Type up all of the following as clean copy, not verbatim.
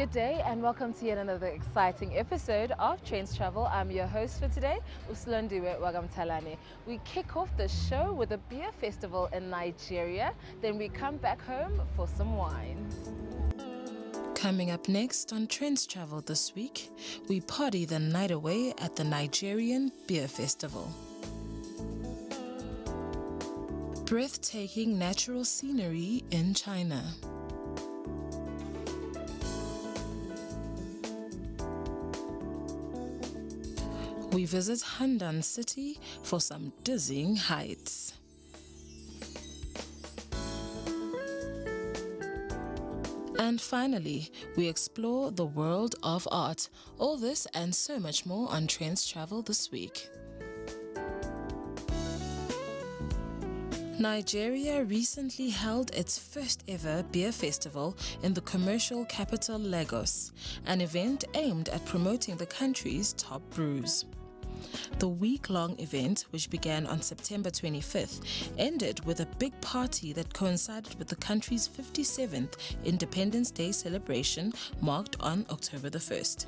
Good day and welcome to yet another exciting episode of Trendz Travel. I'm your host for today, Uslondiwe Wagamtalane. We kick off the show with a beer festival in Nigeria, then we come back home for some wine. Coming up next on Trendz Travel this week, we party the night away at the Nigerian Beer Festival. Breathtaking natural scenery in China. We visit Handan City for some dizzying heights. And finally, we explore the world of art. All this and so much more on Trendz Travel this week. Nigeria recently held its first ever beer festival in the commercial capital Lagos, an event aimed at promoting the country's top brews. The week-long event, which began on September 25th, ended with a big party that coincided with the country's 57th Independence Day celebration marked on October the 1st.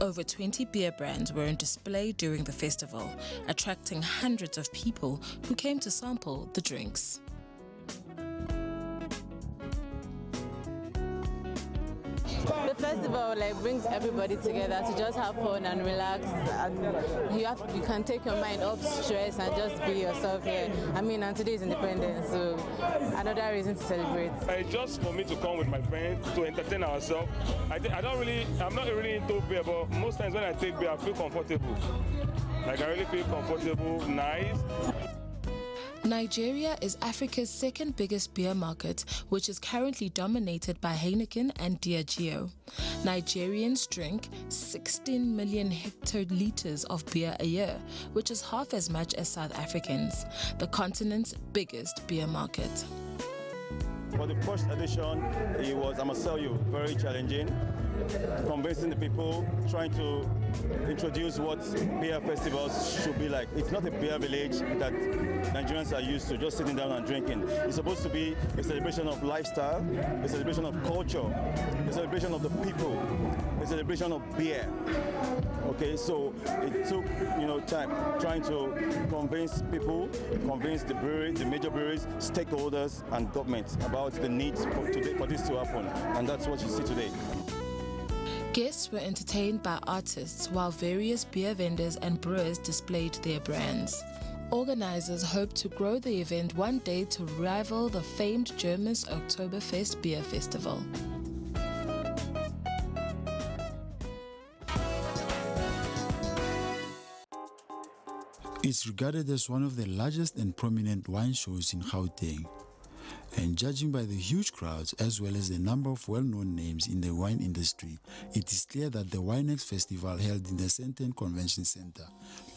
Over 20 beer brands were on display during the festival, attracting hundreds of people who came to sample the drinks. The festival brings everybody together to just have fun and relax. And you can take your mind off stress and just be yourself here. I mean, and today is Independence, so another reason to celebrate. It's just for me to come with my friends to entertain ourselves. I'm not really into beer, but most times when I take beer, I feel comfortable. I really feel comfortable, nice. Nigeria is Africa's second biggest beer market, which is currently dominated by Heineken and Diageo. Nigerians drink 16 million hectoliters of beer a year, which is half as much as South Africans, the continent's biggest beer market. For the first edition, it was, I must tell you, very challenging. Convincing the people, trying to introduce what beer festivals should be like. It's not a beer village that Nigerians are used to, just sitting down and drinking. It's supposed to be a celebration of lifestyle, a celebration of culture, a celebration of the people, a celebration of beer. Okay, so it took time trying to convince people, convince the breweries, the major breweries, stakeholders and government about the need for this to happen, and that's what you see today. Guests were entertained by artists while various beer vendors and brewers displayed their brands. Organizers hope to grow the event one day to rival the famed German Oktoberfest beer festival. It's regarded as one of the largest and prominent wine shows in Gauteng. And judging by the huge crowds as well as the number of well-known names in the wine industry, it is clear that the Winex Festival held in the Sandton Convention Center,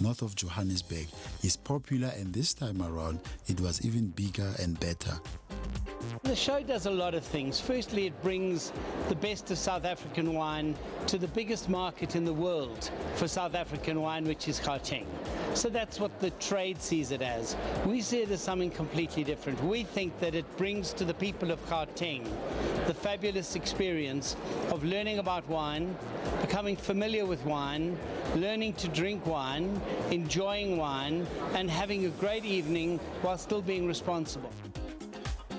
north of Johannesburg, is popular, and this time around it was even bigger and better. The show does a lot of things. Firstly, it brings the best of South African wine to the biggest market in the world for South African wine, which is Gauteng. So that's what the trade sees it as. We see it as something completely different. We think that it brings to the people of Gauteng the fabulous experience of learning about wine, becoming familiar with wine, learning to drink wine, enjoying wine, and having a great evening while still being responsible.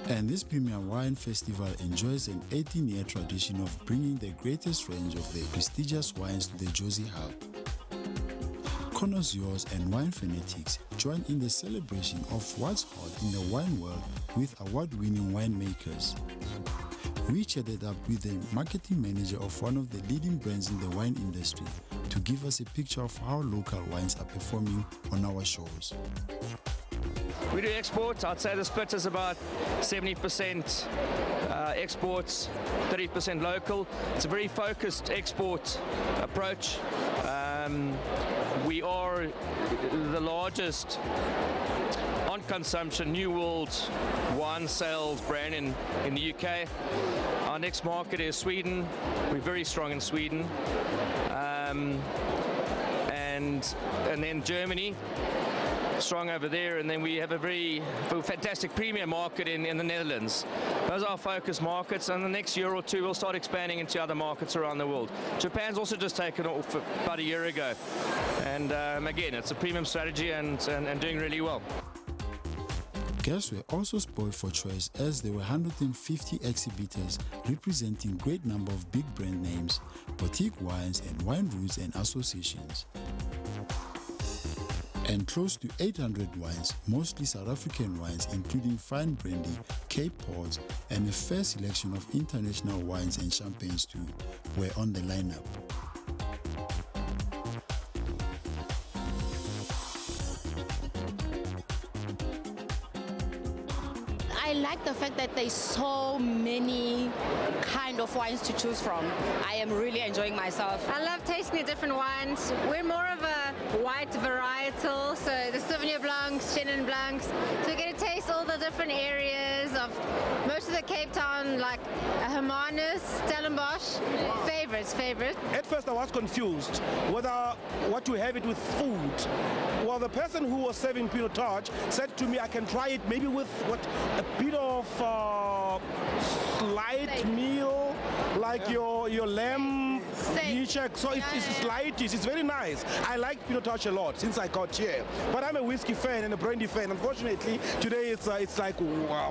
And this Premium Wine Festival enjoys an 18-year tradition of bringing the greatest range of the prestigious wines to the Jozi Hub. Connoisseurs and wine fanatics join in the celebration of what's hot in the wine world with award-winning winemakers. We chatted up with the marketing manager of one of the leading brands in the wine industry to give us a picture of how local wines are performing on our shows. We do exports. I'd say the split is about 70% exports, 30% local. It's a very focused export approach. We are the largest on consumption New World wine sales brand in the UK. Our next market is Sweden. We're very strong in Sweden. And then Germany. strong over there, and then we have a very fantastic premium market in the Netherlands. Those are our focus markets, and the next year or two we'll start expanding into other markets around the world. Japan's also just taken off about a year ago, and again, it's a premium strategy and doing really well. Guests were also spoiled for choice as there were 150 exhibitors representing a great number of big brand names, boutique wines and wine routes and associations. And close to 800 wines, mostly South African wines including fine brandy, Cape Ports and a fair selection of international wines and champagnes too, were on the lineup. I like the fact that there's so many kind of wines to choose from. I am really enjoying myself. I love tasting the different wines. We're more of a white varietal, so the Sauvignon Blancs, Chenin Blancs. So we get to taste all the different areas of most of the Cape Town, like Hermanus, Stellenbosch. Favorites. At first I was confused whether what to have it with food. Well, the person who was serving pinotage said to me I can try it maybe with a bit of light meal, like your lamb. So it's light, it's very nice. I like pinotage a lot since I got here. But I'm a whiskey fan and a brandy fan. Unfortunately, today it's like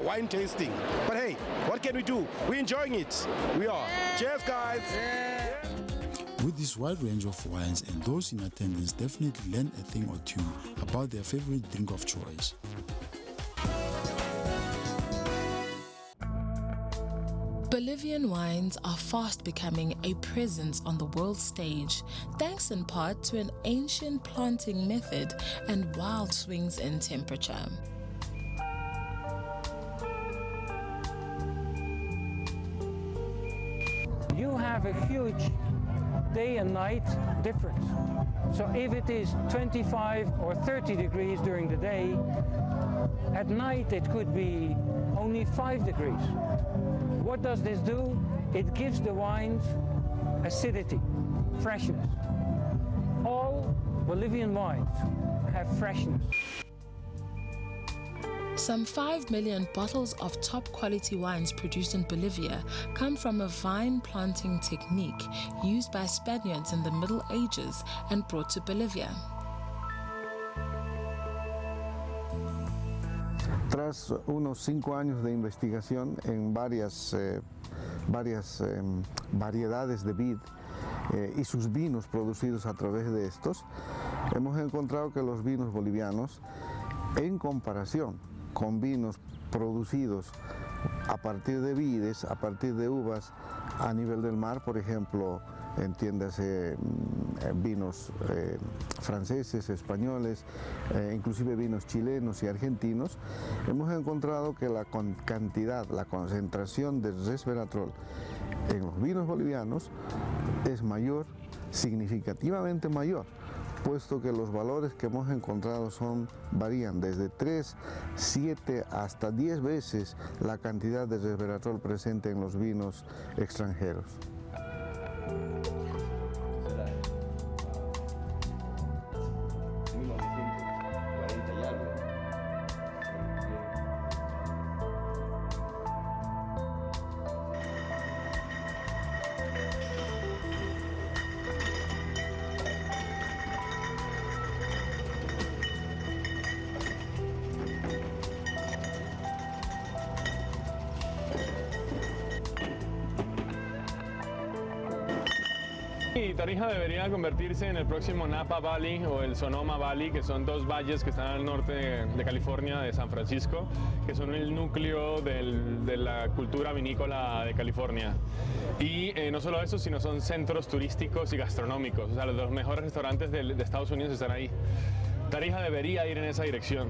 wine tasting. But hey, what can we do? We're enjoying it. We are. Cheers, guys. With this wide range of wines, and those in attendance definitely learned a thing or two about their favorite drink of choice. Bolivian wines are fast becoming a presence on the world stage, thanks in part to an ancient planting method and wild swings in temperature. You have a huge day and night difference. So if it is 25 or 30 degrees during the day, at night it could be only 5 degrees. What does this do? It gives the wines acidity, freshness. All Bolivian wines have freshness. Some 5 million bottles of top quality wines produced in Bolivia come from a vine planting technique used by Spaniards in the Middle Ages and brought to Bolivia. Tras unos 5 años de investigación en varias variedades de vid y sus vinos producidos a través de estos, hemos encontrado que los vinos bolivianos, en comparación con vinos producidos a partir de vides, a partir de uvas a nivel del mar, por ejemplo, entiéndase vinos franceses, españoles, inclusive vinos chilenos y argentinos, hemos encontrado que la cantidad, la concentración de resveratrol en los vinos bolivianos es mayor, significativamente mayor, puesto que los valores que hemos encontrado varían desde 3, 7 hasta 10 veces la cantidad de resveratrol presente en los vinos extranjeros. Y Tarija debería convertirse en el próximo Napa Valley o el Sonoma Valley, que son dos valles que están al norte de California, de San Francisco, que son el núcleo de la cultura vinícola de California. Y no solo eso, sino son centros turísticos y gastronómicos. O sea, los mejores restaurantes de Estados Unidos están ahí. Tarija debería ir en esa dirección.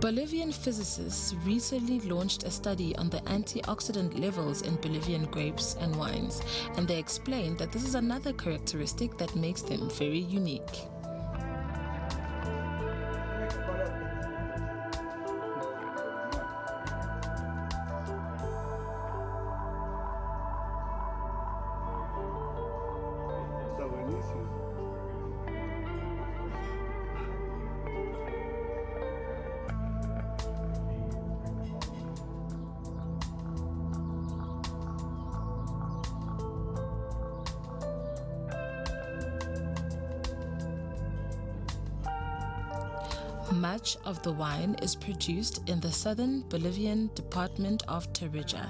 Bolivian physicists recently launched a study on the antioxidant levels in Bolivian grapes and wines, and they explained that this is another characteristic that makes them very unique. Much of the wine is produced in the southern Bolivian department of Tarija,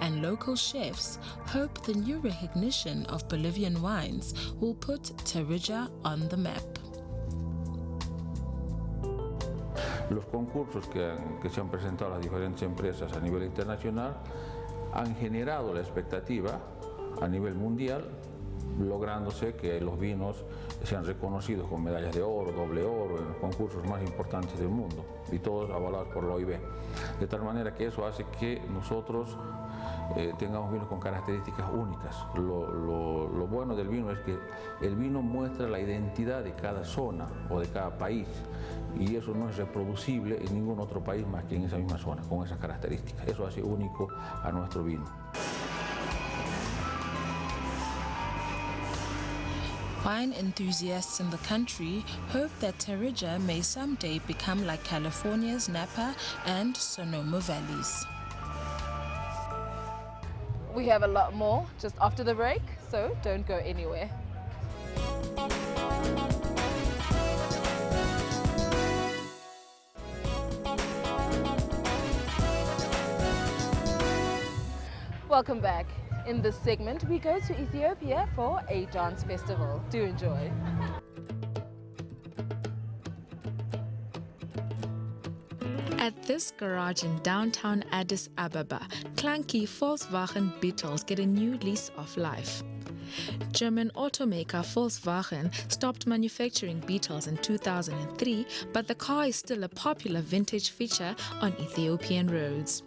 and local chefs hope the new recognition of Bolivian wines will put Tarija on the map. Los concursos que se han presentado a las diferentes empresas a nivel internacional han generado la expectativa a nivel mundial, lográndose que los vinos sean reconocidos con medallas de oro, doble oro en los concursos más importantes del mundo, y todos avalados por la OIB. De tal manera que eso hace que nosotros tengamos vinos con características únicas. Lo bueno del vino es que el vino muestra la identidad de cada zona o de cada país, y eso no es reproducible en ningún otro país más que en esa misma zona, con esas características. Eso hace único a nuestro vino. Wine enthusiasts in the country hope that Tarija may someday become like California's Napa and Sonoma valleys. We have a lot more just after the break, so don't go anywhere. Welcome back. In this segment, we go to Ethiopia for a dance festival. Do enjoy. At this garage in downtown Addis Ababa, clunky Volkswagen Beetles get a new lease of life. German automaker Volkswagen stopped manufacturing Beetles in 2003, but the car is still a popular vintage feature on Ethiopian roads.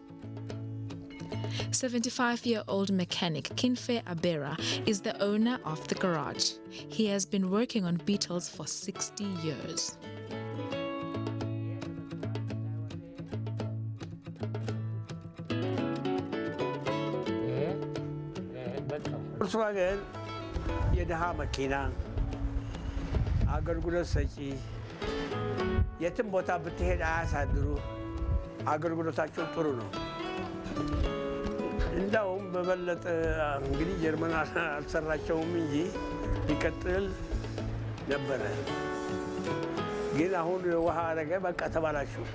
75-year-old mechanic Kinfe Abera is the owner of the garage. He has been working on Beetles for 60 years. Volkswagen የድሃ መኪና አገልግሎት ሰጪ የትም ቦታ ብትሄድ አያሳድሩ አገልግሎታቸው ጥሩ ነው እንደውም በበለጠ እንግዲህ ጀርመን አልሰራቸውም እንጂ ቢቀጥል ነበረ ግን አሁን ውሃ አረገ በቃ ተባላችሁ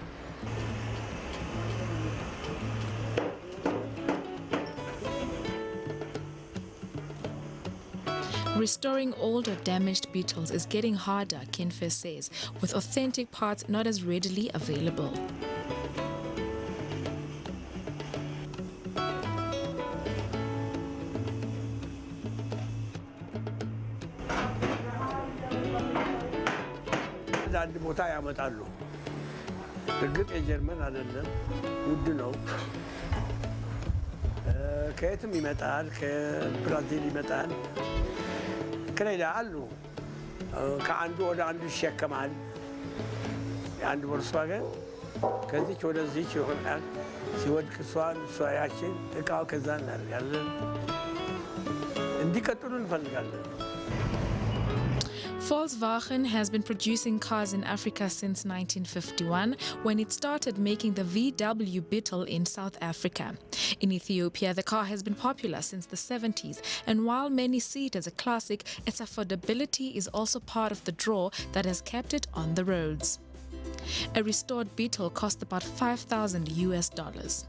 Restoring old or damaged Beetles is getting harder, Kinfe says, with authentic parts not as readily available. አንድ ቦታ ያመጣሉ እርግጥ የጀርመን አይደለም ውድ ነው ከየትም ይመጣል ከብራዚል ይመጣል ከሌላ አሉ ከአንዱ ወደ አንዱ ይሸከማል አንድ Volkswagen ከዚህ ወደዚህ ይሆናል ሲወድቅ ሷያችን እቃው ከዛ እናደርጋለን እንዲቀጥሉ እንፈልጋለን Volkswagen has been producing cars in Africa since 1951, when it started making the VW Beetle in South Africa. In Ethiopia, the car has been popular since the 70s, and while many see it as a classic, its affordability is also part of the draw that has kept it on the roads. A restored Beetle cost about $5,000.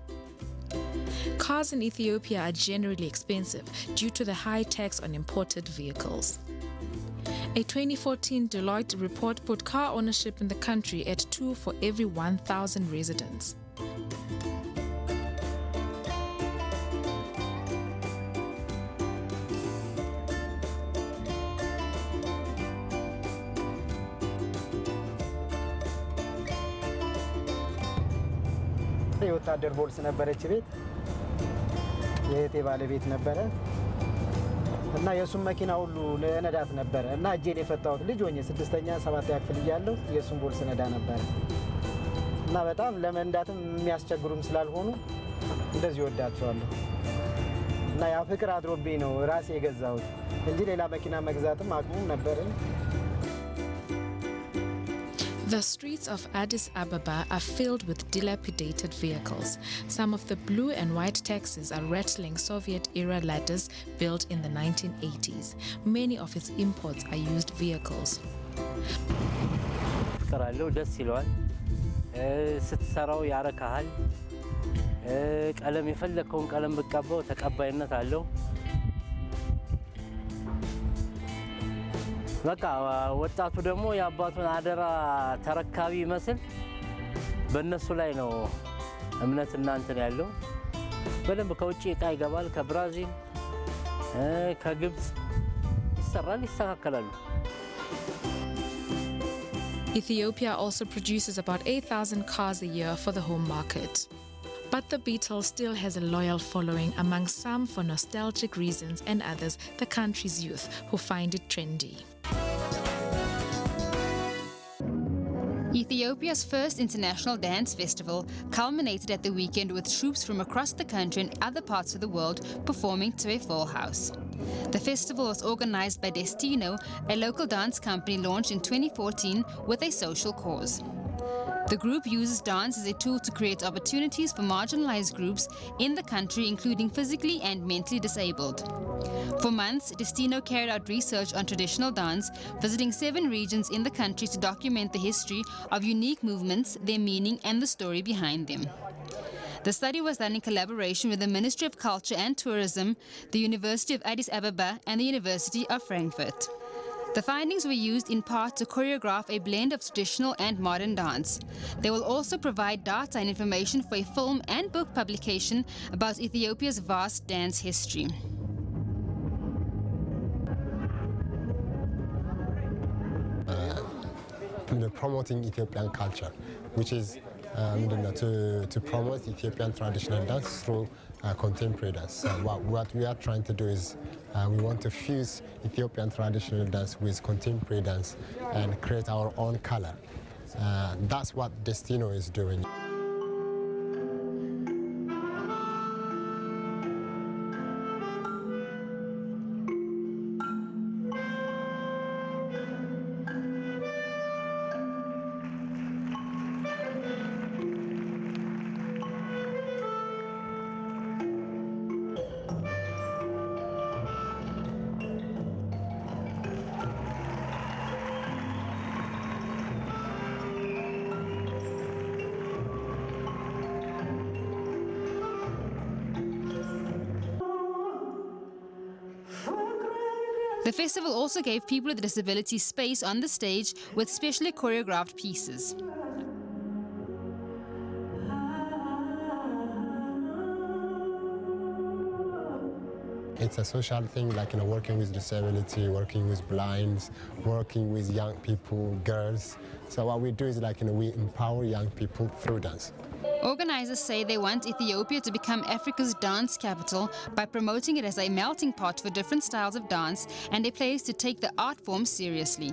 Cars in Ethiopia are generally expensive due to the high tax on imported vehicles. A 2014 Deloitte report put car ownership in the country at 2 for every 1,000 residents. የወታደር ቦልስ ነበረች ቤት የቴ ባለቤት ነበረ እና የሱን መኪና ሁሉ ለነዳት ነበር እና እጄን የፈታሁት ልጅ ሆኜ 6ኛ 7ኛ ክፍል እያለሁ የሱን ቦልስ ነዳ ነበር እና በጣም ለመንዳትም የሚያስቸግሩም ስላልሆኑ እንደዚህ ወዳቸዋለሁ እና ያ ፍቅር አድሮብኝ ነው ራሴ የገዛሁት እንጂ ሌላ መኪና መግዛትም አቅሙም ነበርኝ The streets of Addis Ababa are filled with dilapidated vehicles. Some of the blue and white taxis are rattling Soviet-era ladders built in the 1980s. Many of its imports are used vehicles. ደስ ይለዋል ስትሰራው ያረካሃል ቀለም የፈለከውን ቀለም ብትቀባው ተቀባይነት አለው በቃ ወጣቱ ደግሞ ያባቱን አደራ ተረካቢ መስል በእነሱ ላይ ነው እምነት እናንተን ያለው በደንብ ከውጪ እቃ ይገባል ከብራዚል ከግብጽ ይሰራል ይስተካከላሉ Ethiopia also produces about 8,000 cars a year for the home market. But the Beetles still has a loyal following among some for nostalgic reasons and others the country's youth who find it trendy. Ethiopia's first international dance festival culminated at the weekend with troops from across the country and other parts of the world performing to a full house. The festival was organized by Destino, a local dance company launched in 2014 with a social cause. The group uses dance as a tool to create opportunities for marginalized groups in the country, including physically and mentally disabled. For months, Destino carried out research on traditional dance, visiting 7 regions in the country to document the history of unique movements, their meaning, and the story behind them. The study was done in collaboration with the Ministry of Culture and Tourism, the University of Addis Ababa, and the University of Frankfurt. The findings were used in part to choreograph a blend of traditional and modern dance. They will also provide data and information for a film and book publication about Ethiopia's vast dance history. Promoting Ethiopian culture, which is to promote Ethiopian traditional dance through contemporary dance. What we are trying to do is we want to fuse Ethiopian traditional dance with contemporary dance and create our own color. That's what Destino is doing. The festival also gave people with disabilities space on the stage with specially choreographed pieces. It's a social thing, like working with disability, working with blinds, working with young people, girls. So what we do is we empower young people through dance. Organizers say they want Ethiopia to become Africa's dance capital by promoting it as a melting pot for different styles of dance and a place to take the art form seriously.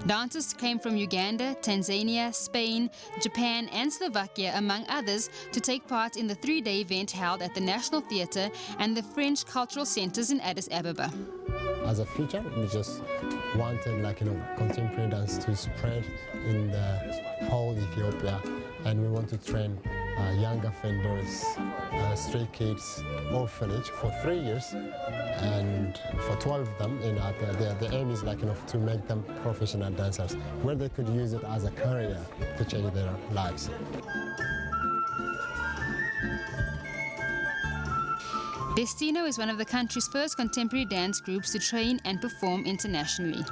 Dancers came from Uganda, Tanzania, Spain, Japan and Slovakia, among others, to take part in the 3-day event held at the National Theatre and the French Cultural Centers in Addis Ababa. As a future, we just wanted contemporary dance to spread in the whole Ethiopia, and we want to train young offenders, stray kids, orphanage for 3 years, and for 12 of them, the aim is to make them professional dancers, where they could use it as a career to change their lives. Destino is one of the country's first contemporary dance groups to train and perform internationally.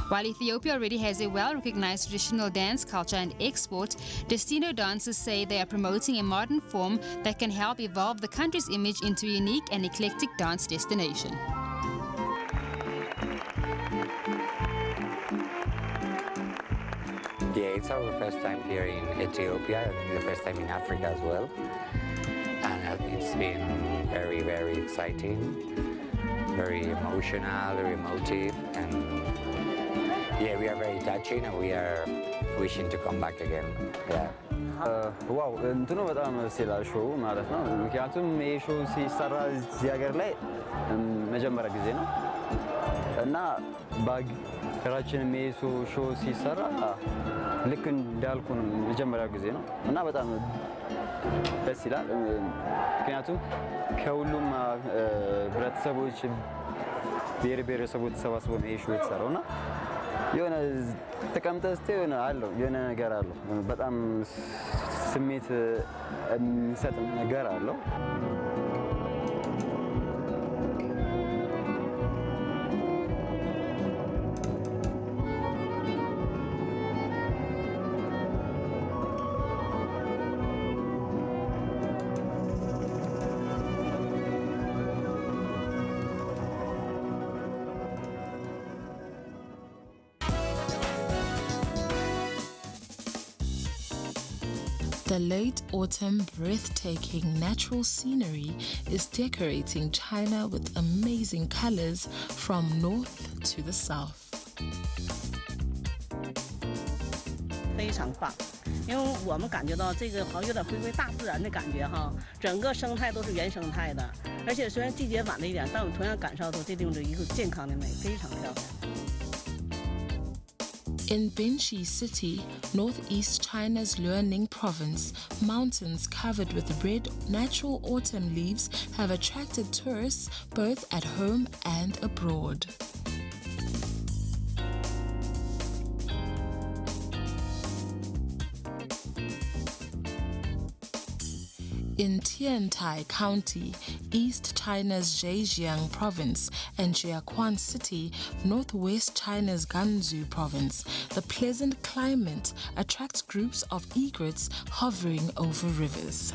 While Ethiopia already has a well-recognized traditional dance culture and export, Destino dancers say they are promoting a modern form that can help evolve the country's image into a unique and eclectic dance destination. Yeah, it's our first time here in Ethiopia, the first time in Africa as well. And it's been very, very exciting, very emotional, very emotive, and yeah, we are very touching and we are wishing to come back again. Yeah. ዋው እንትኑ በጣም ሲላ ሾው ማለት ነው ምክንያቱም ይሄ ሾው ሲሰራ እዚህ ሀገር ላይ መጀመሪያ ጊዜ ነው እና በሀገራችን ይሄ ሾው ሲሰራ ልክ እንዳልኩ መጀመሪያ ጊዜ ነው እና በጣም ደስ ይላል ምክንያቱም ከሁሉም ህብረተሰቦች ብሔር ብሔረሰቦች ተሰባስበው ነው ይሄ ሾው የተሰራውና የሆነ ተቀምጠህ ስትይ የሆነ አለው የሆነ ነገር አለው በጣም ስሜት የሚሰጥ ነገር አለው። The late autumn breathtaking natural scenery is decorating China with amazing colors from north to the south. 非常棒，因为我们感觉到这个好像有点回归大自然的感觉哈，整个生态都是原生态的，而且虽然季节晚了一点，但我们同样感受到这地方的一个健康的美，非常漂亮。 In Binchi City, northeast China's Liaoning province, mountains covered with red natural autumn leaves have attracted tourists both at home and abroad. In Tiantai County, East China's Zhejiang Province, and Jiaquan City, northwest China's Gansu Province, the pleasant climate attracts groups of egrets hovering over rivers.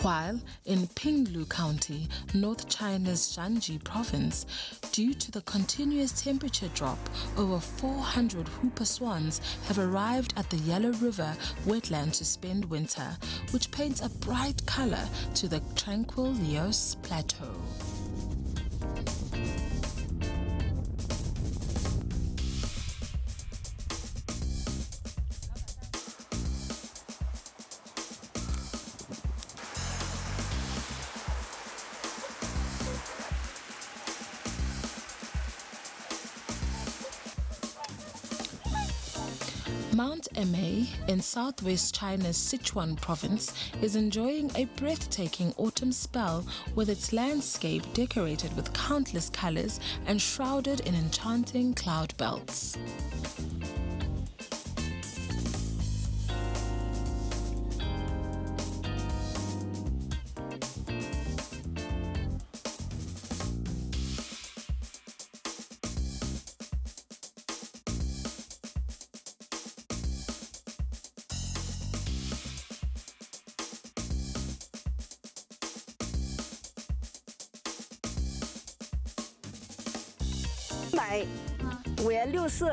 While in Pinglu County, North China's Shanxi Province, due to the continuous temperature drop, over 400 whooper swans have arrived at the Yellow River wetland to spend winter, which paints a bright color to the tranquil Lios Plateau. Mount Emei in southwest China's Sichuan province is enjoying a breathtaking autumn spell with its landscape decorated with countless colors and shrouded in enchanting cloud belts.5颜6色，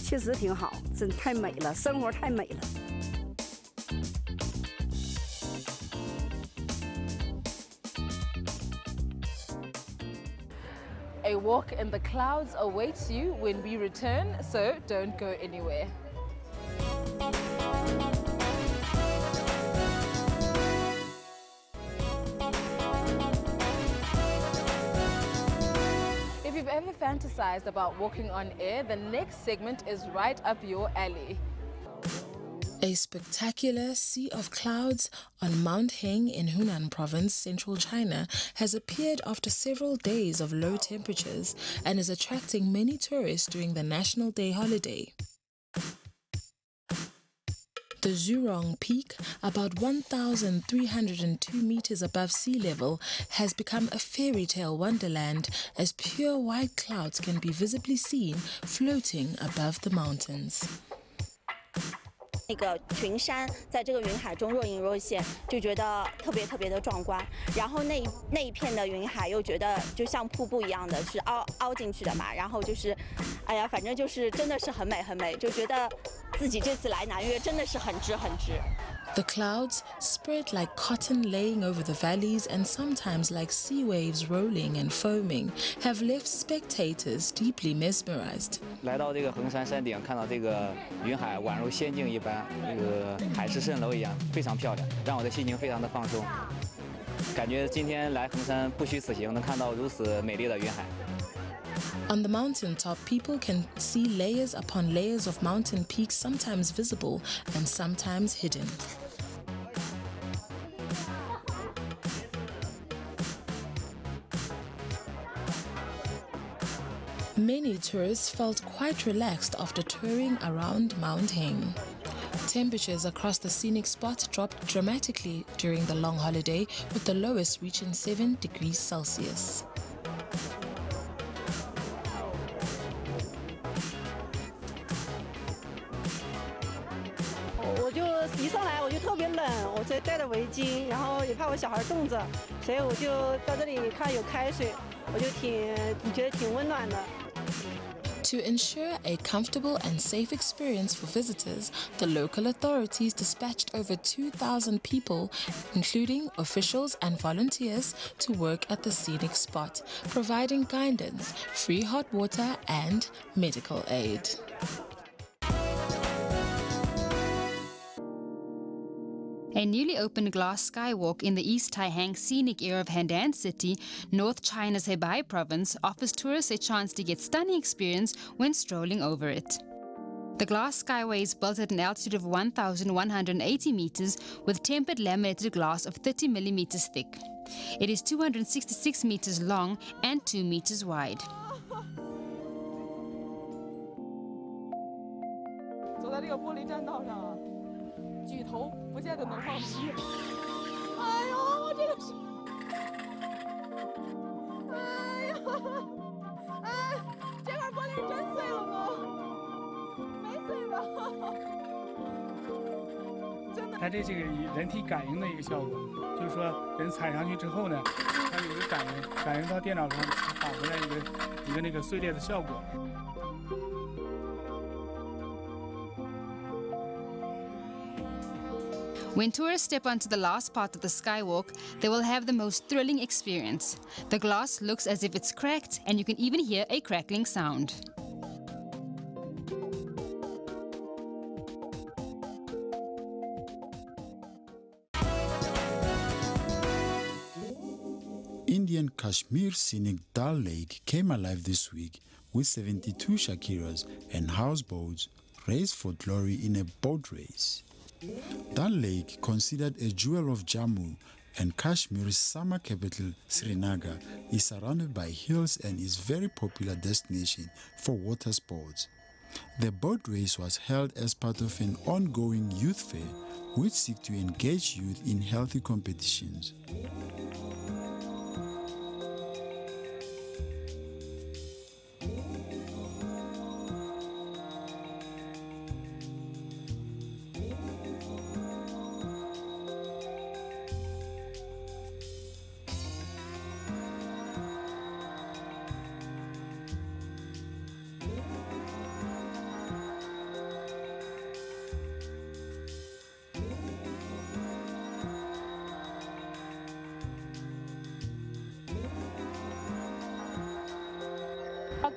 确实挺好，真太美了，生活太美了。 A walk in the clouds awaits you when we return, so don't go anywhere. If you've ever fantasized about walking on air, the next segment is right up your alley. A spectacular sea of clouds on Mount Heng in Hunan Province, central China, has appeared after several days of low temperatures and is attracting many tourists during the National Day holiday. The Zhurong Peak, about 1,302 meters above sea level, has become a fairy tale wonderland as pure white clouds can be visibly seen floating above the mountains. 那个群山在这个云海中若隐若现，就觉得特别的壮观。然后那一片的云海又觉得就像瀑布一样的，是凹进去的嘛。然后就是，哎呀，反正就是真的是很美很美，就觉得自己这次来南岳真的是很值。The clouds, spread like cotton laying over the valleys and sometimes like sea waves rolling and foaming, have left spectators deeply mesmerized. 来到这个衡山山顶，看到这个云海宛如仙境一般，这个海市蜃楼一样，非常漂亮，让我的心情非常的放松。感觉今天来衡山不虚此行，能看到如此美丽的云海。On the mountaintop, people can see layers upon layers of mountain peaks, sometimes visible and sometimes hidden. Many tourists felt quite relaxed after touring around Mount Heng. Temperatures across the scenic spot dropped dramatically during the long holiday, with the lowest reaching 7 degrees Celsius.一上来我就特别冷，我这戴着围巾，然后也怕我小孩冻着，所以我就到这里看有开水，我就觉得挺温暖的。 To ensure a comfortable and safe experience for visitors, the local authorities dispatched over 2,000 people, including officials and volunteers, to work at the scenic spot, providing guidance, free hot water and medical aid. A newly opened glass skywalk in the East Taihang scenic area of Handan City, North China's Hebei province, offers tourists a chance to get stunning experience when strolling over it. The glass skyway is built at an altitude of 1,180 meters with tempered laminated glass of 30 millimeters thick. It is 266 meters long and 2 meters wide. 走在这个玻璃栈道上，举头不见得能放屁。哎呦，我这个是，哎呀，哎，这块玻璃是真碎了吗？没碎吧？真的。它这个人体感应的一个效果，就是说人踩上去之后呢，它有一个感应到电脑上返回来一个那个碎裂的效果。 When tourists step onto the last part of the skywalk, they will have the most thrilling experience. The glass looks as if it's cracked, and you can even hear a crackling sound. Indian Kashmir scenic Dal Lake came alive this week with 72 shakiras and houseboats raced for glory in a boat race. Dal Lake, considered a jewel of Jammu and Kashmir's summer capital Srinagar, is surrounded by hills and is a very popular destination for water sports. The boat race was held as part of an ongoing youth fair which seeks to engage youth in healthy competitions.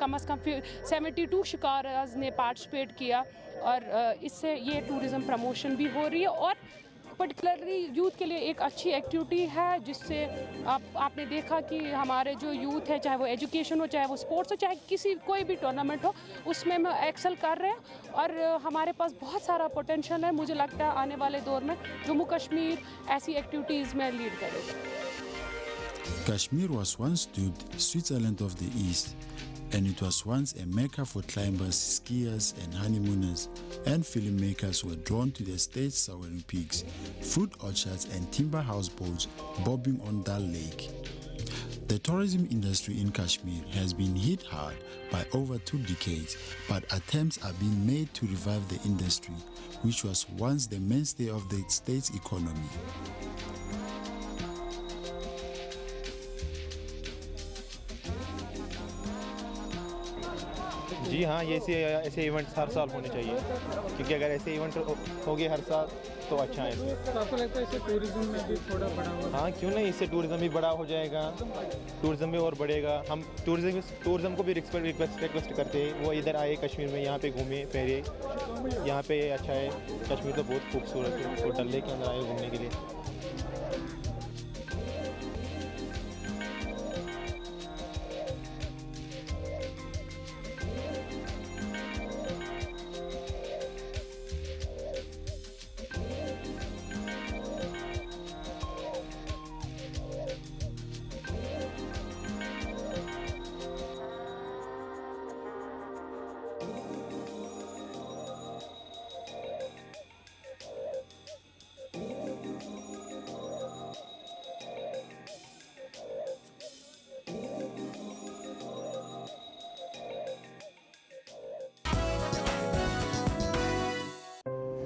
कम से कम 72 शिकाराज ने participate किया और इससे ये tourism promotion भी हो रही है और पर्टिकुलरली यूथ के लिए एक अच्छी एक्टिविटी है जिससे आपने देखा कि हमारे जो यूथ है चाहे वो एजुकेशन हो चाहे वो स्पोर्ट्स हो चाहे कोई भी टूर्नामेंट हो उसमें हम एक्सेल कर रहे हैं और हमारे पास बहुत सारा पोटेंशियल है। मुझे लगता है आने वाले दौर में जम्मू कश्मीर ऐसी एक्टिविटीज़ में लीड करेगा। Kashmir was once dubbed Switzerland of the East, and it was once a mecca for climbers, skiers and honeymooners, and filmmakers were drawn to the state's soaring peaks, fruit orchards and timber houseboats bobbing on Dal Lake. The tourism industry in Kashmir has been hit hard by over 2 decades, but attempts are being made to revive the industry, which was once the mainstay of the state's economy. जी हाँ, ये ऐसे events हर साल होने चाहिए क्योंकि अगर ऐसे event होंगे हर साल तो अच्छा है। तो आपको लगता है इससे टूरिज्म में भी थोड़ा बढ़ा होगा? हाँ, क्यों नहीं, इससे टूरिज्म भी बड़ा हो जाएगा, टूरिज्म भी और बढ़ेगा। हम टूरिज्म को भी रिक्वेस्ट करते हैं वो इधर आए कश्मीर में, यहाँ पे घूमे फिरे, यहाँ पे अच्छा है। कश्मीर तो बहुत खूबसूरत है, वो डल लेक के अंदर आए घूमने के लिए।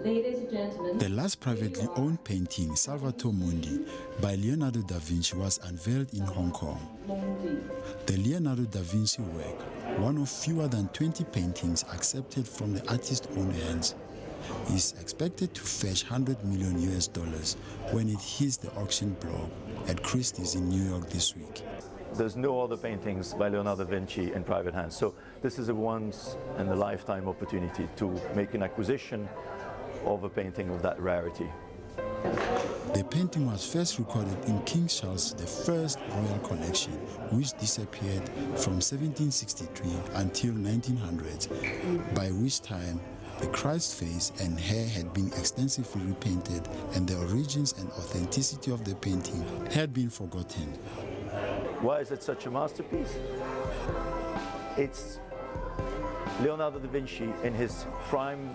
Ladies and gentlemen. The last privately owned painting, Salvator Mundi, by Leonardo da Vinci, was unveiled in Hong Kong. The Leonardo da Vinci work, one of fewer than 20 paintings accepted from the artist's own hands, is expected to fetch $100 million when it hits the auction block at Christie's in New York this week. There's no other paintings by Leonardo da Vinci in private hands, so this is a once-in-a-lifetime opportunity to make an acquisition of a painting of that rarity. The painting was first recorded in King Charles I's royal collection, which disappeared from 1763 until 1900, by which time the Christ's face and hair had been extensively repainted and the origins and authenticity of the painting had been forgotten. Why is it such a masterpiece? It's Leonardo da Vinci in his prime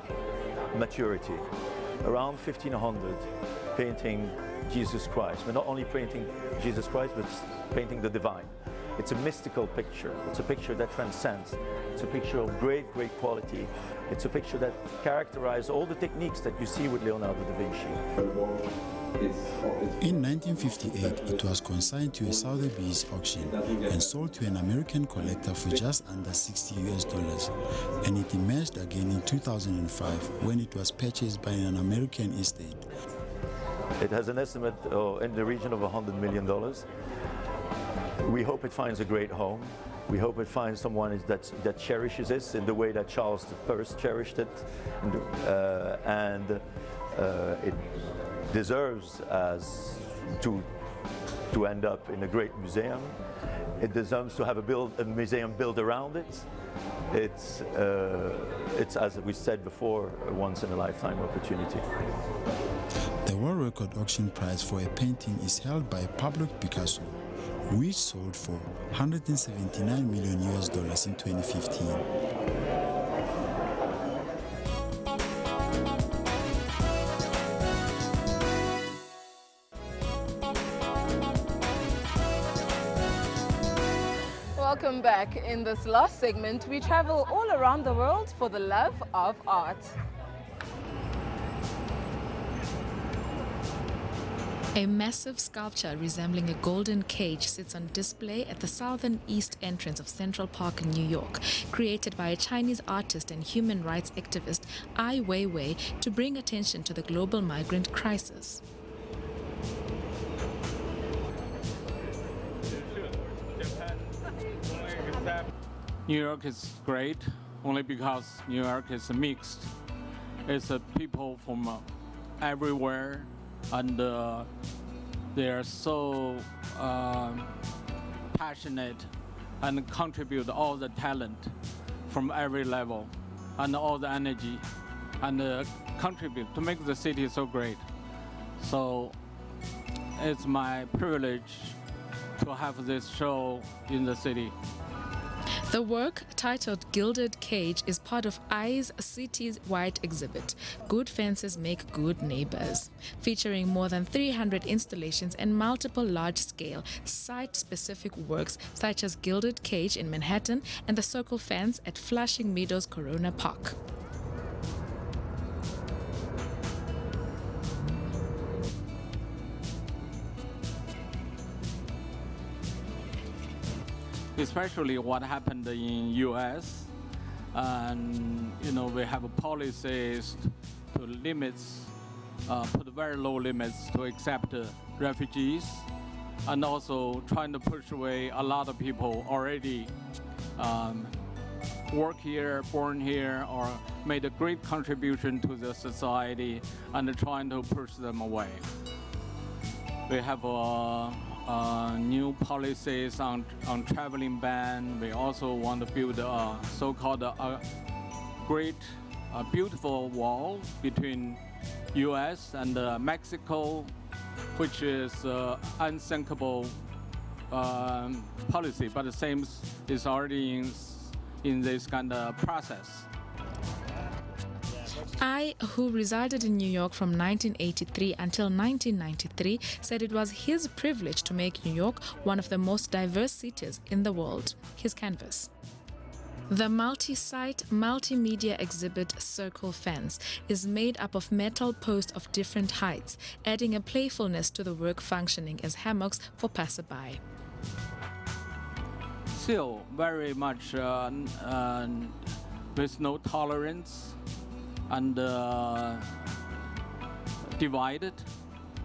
maturity, around 1500, painting Jesus Christ, but not only painting Jesus Christ, but painting the divine. It's a mystical picture. It's a picture that transcends. It's a picture of great, great quality. It's a picture that characterizes all the techniques that you see with Leonardo da Vinci. In 1958, it was consigned to a Sotheby's auction and sold to an American collector for just under $60, and it emerged again in 2005 when it was purchased by an American estate. It has an estimate in the region of $100 million. We hope it finds a great home. We hope it finds someone that cherishes it in the way that Charles I cherished it, and it deserves to end up in a great museum. It deserves to have a museum built around it. It's as we said before, a once-in-a-lifetime opportunity. The world record auction price for a painting is held by Pablo Picasso, which sold for $179 million in 2015. Welcome back. In this last segment, we travel all around the world for the love of art. A massive sculpture resembling a golden cage sits on display at the southern east entrance of Central Park in New York, created by a Chinese artist and human rights activist Ai Weiwei to bring attention to the global migrant crisis. New York is great only because New York is mixed. It's people from everywhere, and they are so passionate and contribute all the talent from every level and all the energy, and contribute to make the city so great. So it's my privilege to have this show in the city. The work, titled Gilded Cage, is part of Ai's city-wide exhibit, Good Fences Make Good Neighbors, featuring more than 300 installations and multiple large-scale, site-specific works such as Gilded Cage in Manhattan and the Circle Fence at Flushing Meadows Corona Park. Especially what happened in U.S. and we have policies to limits, put very low limits to accept refugees, and also trying to push away a lot of people already work here, born here, or made a great contribution to the society, and trying to push them away. We have new policies on traveling ban. We also want to build a so-called great, beautiful wall between U.S. and Mexico, which is unthinkable policy, but the same is already in this kind of process. Ai, who resided in New York from 1983 until 1993, said it was his privilege to make New York one of the most diverse cities in the world. His canvas. The multi-site, multimedia exhibit Circle Fence is made up of metal posts of different heights, adding a playfulness to the work functioning as hammocks for passerby. Still very much with no tolerance and divided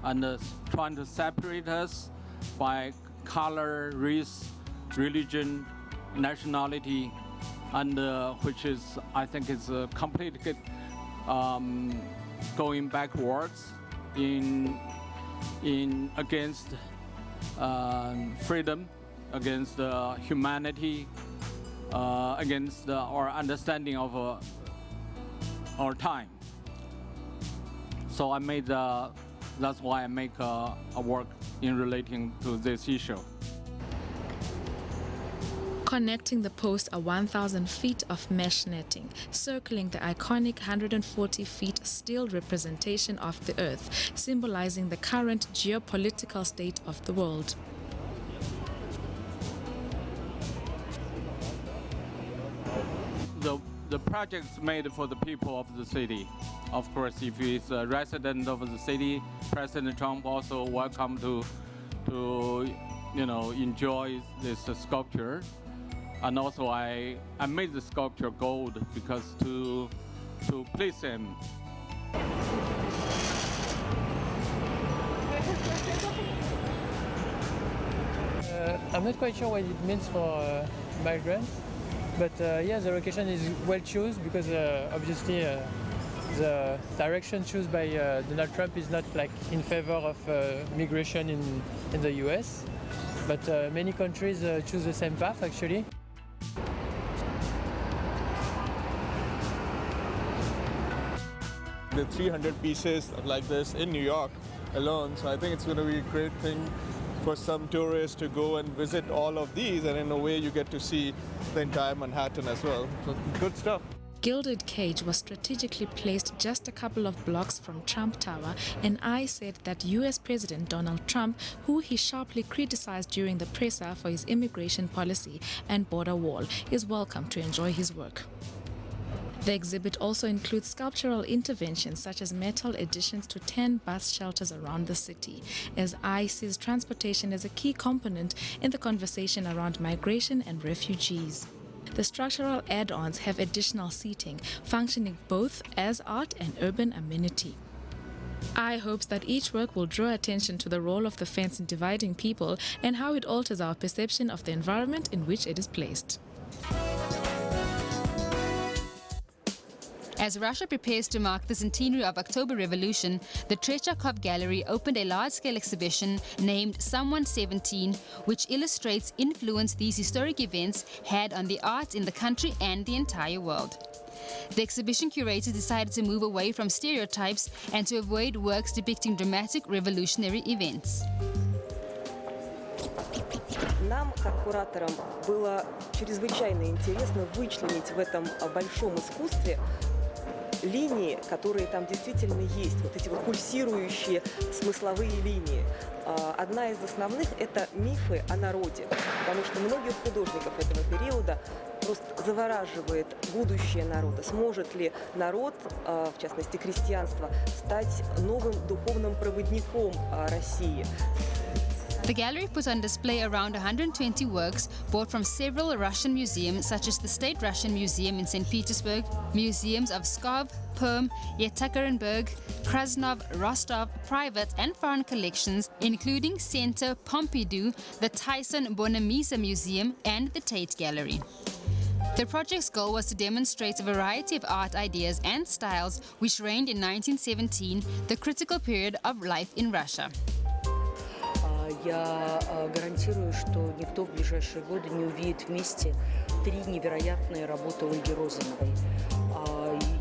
and trying to separate us by color, race, religion, nationality, and which is, I think, is completely going backwards in against freedom, against humanity, against our understanding of our time. So I made that's why I make a work in relating to this issue. Connecting the posts are 1,000 feet of mesh netting, circling the iconic 140 feet steel representation of the Earth, symbolizing the current geopolitical state of the world. The project's made for the people of the city. Of course, if he's a resident of the city, President Trump also welcome to enjoy this sculpture. And also, I made the sculpture gold because to please him. I'm not quite sure what it means for migrants, but yeah, the location is well chosen because obviously the direction chosen by Donald Trump is not like in favor of migration in the US, but many countries choose the same path actually. The 300 pieces like this in New York alone, so I think it's going to be a great thing for some tourists to go and visit all of these, and in a way you get to see the entire Manhattan as well. So good stuff. Gilded Cage was strategically placed just a couple of blocks from Trump Tower, and I said that US President Donald Trump, who he sharply criticized during the presser for his immigration policy and border wall, is welcome to enjoy his work. The exhibit also includes sculptural interventions such as metal additions to 10 bus shelters around the city, as I sees transportation as a key component in the conversation around migration and refugees. The structural add-ons have additional seating, functioning both as art and urban amenity. I hopes that each work will draw attention to the role of the fence in dividing people and how it alters our perception of the environment in which it is placed. As Russia prepares to mark the centenary of October Revolution, the Tretyakov Gallery opened a large-scale exhibition named Someone 17, which illustrates influence these historic events had on the arts in the country and the entire world. The exhibition curators decided to move away from stereotypes and to avoid works depicting dramatic revolutionary events. Нам, как кураторам, было чрезвычайно интересно вычленить в этом большом искусстве линии, которые там действительно есть, вот эти вот пульсирующие смысловые линии. Одна из основных – это мифы о народе, потому что многих художников этого периода просто завораживает будущее народа. Сможет ли народ, в частности крестьянство, стать новым духовным проводником России? The gallery put on display around 120 works bought from several Russian museums, such as the State Russian Museum in St. Petersburg, museums of Pskov, Perm, Yekaterinburg, Krasnov, Rostov, private and foreign collections, including Centre Pompidou, the Thyssen-Bornemisza Museum, and the Tate Gallery. The project's goal was to demonstrate a variety of art ideas and styles which reigned in 1917, the critical period of life in Russia. Я гарантирую, что никто в ближайшие годы не увидит вместе три невероятные работы Ольги Розановой.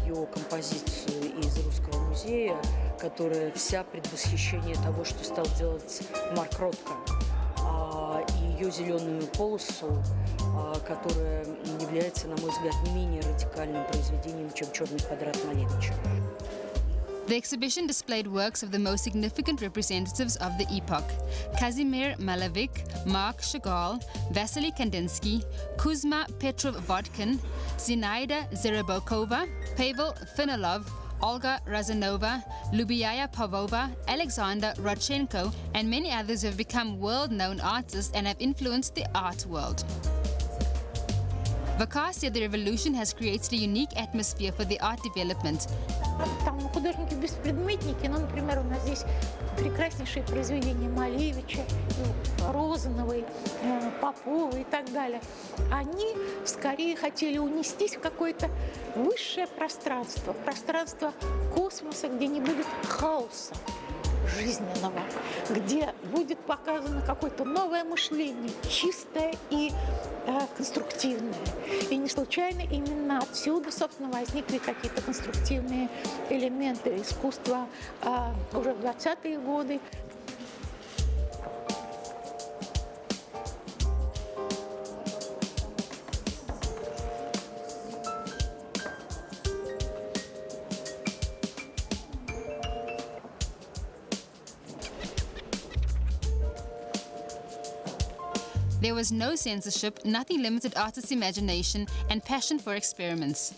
Ее композицию из Русского музея, которая вся предвосхищение того, что стал делать Марк Ротко. И ее зеленую полосу, которая является, на мой взгляд, не менее радикальным произведением, чем «Черный квадрат» Малевича. The exhibition displayed works of the most significant representatives of the epoch: Kazimir Malevich, Mark Chagall, Vasily Kandinsky, Kuzma Petrov-Vodkin, Zinaida Zerebokova, Pavel Finilov, Olga Razanova, Lubiaya Pavlova, Alexander Rodchenko, and many others who have become world-known artists and have influenced the art world. Vakar said the revolution has created a unique atmosphere for the art development. Там художники-беспредметники, ну, например, у нас здесь прекраснейшие произведения Малевича, Розановой, Попова и так далее. Они скорее хотели унестись в какое-то высшее пространство, пространство космоса, где не будет хаоса жизненного, где будет показано какое-то новое мышление, чистое и конструктивное. И не случайно именно отсюда, собственно, возникли какие-то конструктивные элементы искусства уже в 20-е годы. There was no censorship, nothing limited artists' imagination and passion for experiments.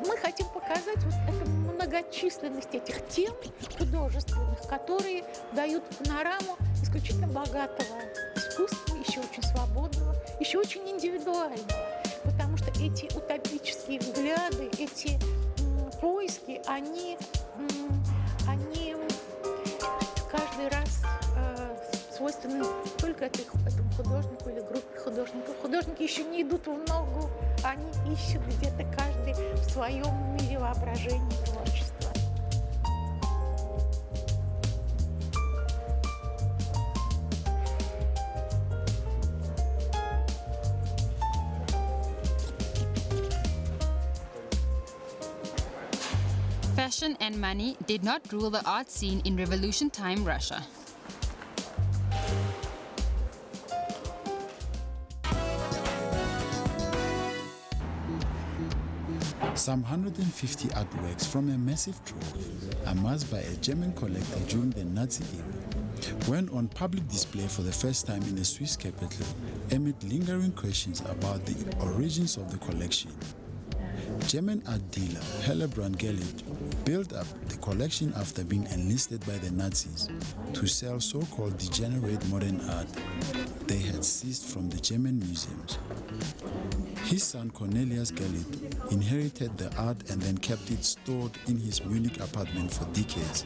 Мы хотим показать вот эту многочисленность этих тем художественных, которые дают панораму исключительно богатого искусства, еще очень свободного, еще очень индивидуального. Потому что эти утопические взгляды, эти поиски, они каждый раз свойственны только этому художнику или группе художников. Художники еще не идут в ногу, они ищут где-то каждый в своем мире воображения и творчества. Fashion and money did not rule the art scene in revolution time Russia. Some 150 artworks from a massive trove, amassed by a German collector during the Nazi era, went on public display for the first time in the Swiss capital amid lingering questions about the origins of the collection. German art dealer Hildebrand Gellert built up the collection after being enlisted by the Nazis to sell so-called degenerate modern art they had seized from the German museums. His son Cornelius Gellert inherited the art and then kept it stored in his Munich apartment for decades.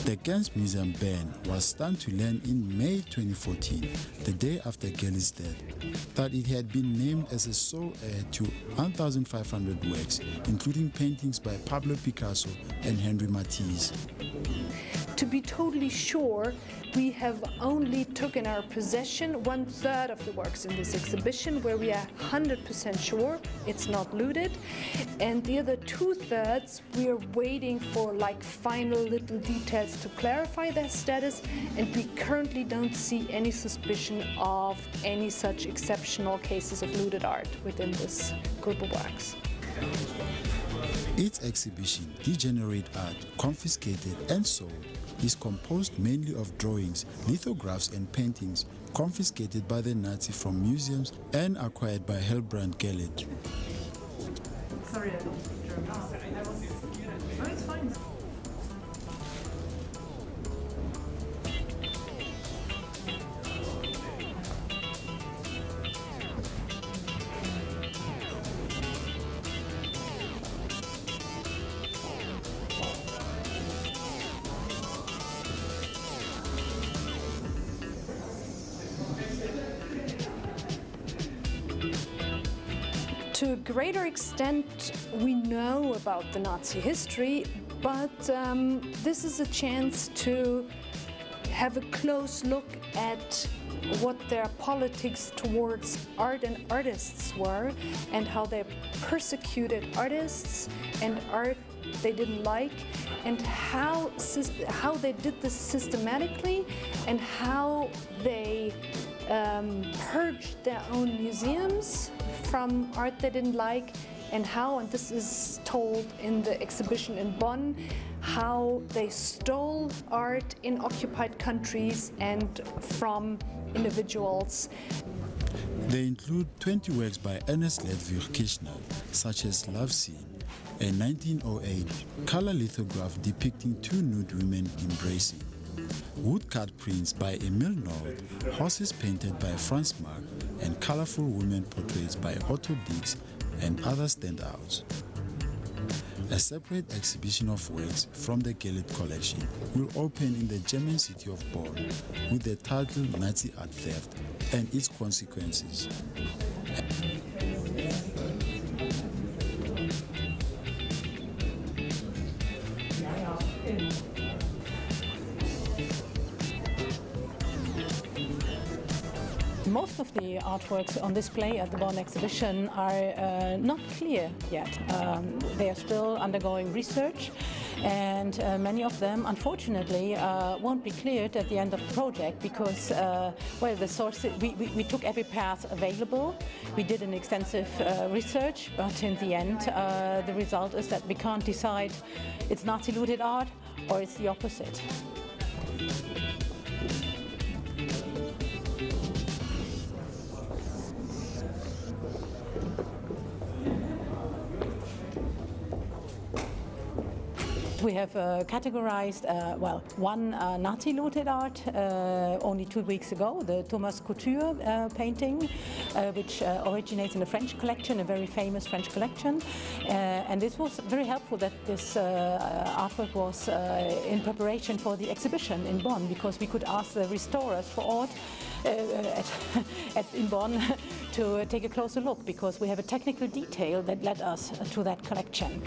The Gens Museum ban was stunned to learn in May 2014, the day after Gellert's death, that it had been named as a sole heir to 1,500 works, including paintings by Pablo Picasso and Henri Matisse. To be totally sure, we have only took in our possession 1/3 of the works in this exhibition, where we are 100% sure it's not looted, and the other 2/3 we are waiting for like final little details to clarify their status, and we currently don't see any suspicion of any such exceptional cases of looted art within this group of works. Its exhibition, Degenerate Art, Confiscated and Sold, is composed mainly of drawings, lithographs and paintings confiscated by the Nazis from museums and acquired by Hildebrand Gellert. Sorry, I don't speak German. No, it's fine. To a greater extent, we know about the Nazi history, but this is a chance to have a close look at what their politics towards art and artists were, and how they persecuted artists and art they didn't like, and how they did this systematically, and how they purged their own museums from art they didn't like, and how, and this is told in the exhibition in Bonn, how they stole art in occupied countries and from individuals. They include 20 works by Ernest Ludwig Kirchner, such as Love Scene, a 1908 color lithograph depicting two nude women embracing, woodcut prints by Emil Nord, horses painted by Franz Marc, and colorful women portraits by Otto Dix and other standouts. A separate exhibition of works from the Gallery collection will open in the German city of Bonn with the title Nazi Art Theft and its Consequences. Most of the artworks on display at the Bonn exhibition are not clear yet. They are still undergoing research, and many of them, unfortunately, won't be cleared at the end of the project because, well, the source, we took every path available. We did an extensive research, but in the end, the result is that we can't decide it's Nazi-looted art or it's the opposite. We have categorized, well, one Nazi-looted art only 2 weeks ago, the Thomas Couture painting, which originates in the French collection, a very famous French collection. And this was very helpful that this artwork was in preparation for the exhibition in Bonn, because we could ask the restorers for art in Bonn to take a closer look, because we have a technical detail that led us to that collection.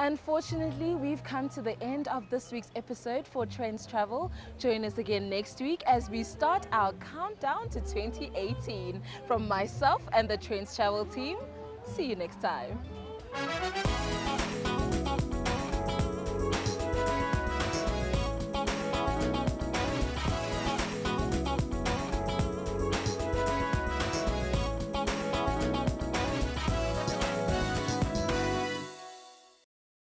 Unfortunately, we've come to the end of this week's episode for Trendz Travel. Join us again next week as we start our countdown to 2018. From myself and the Trendz Travel team, see you next time.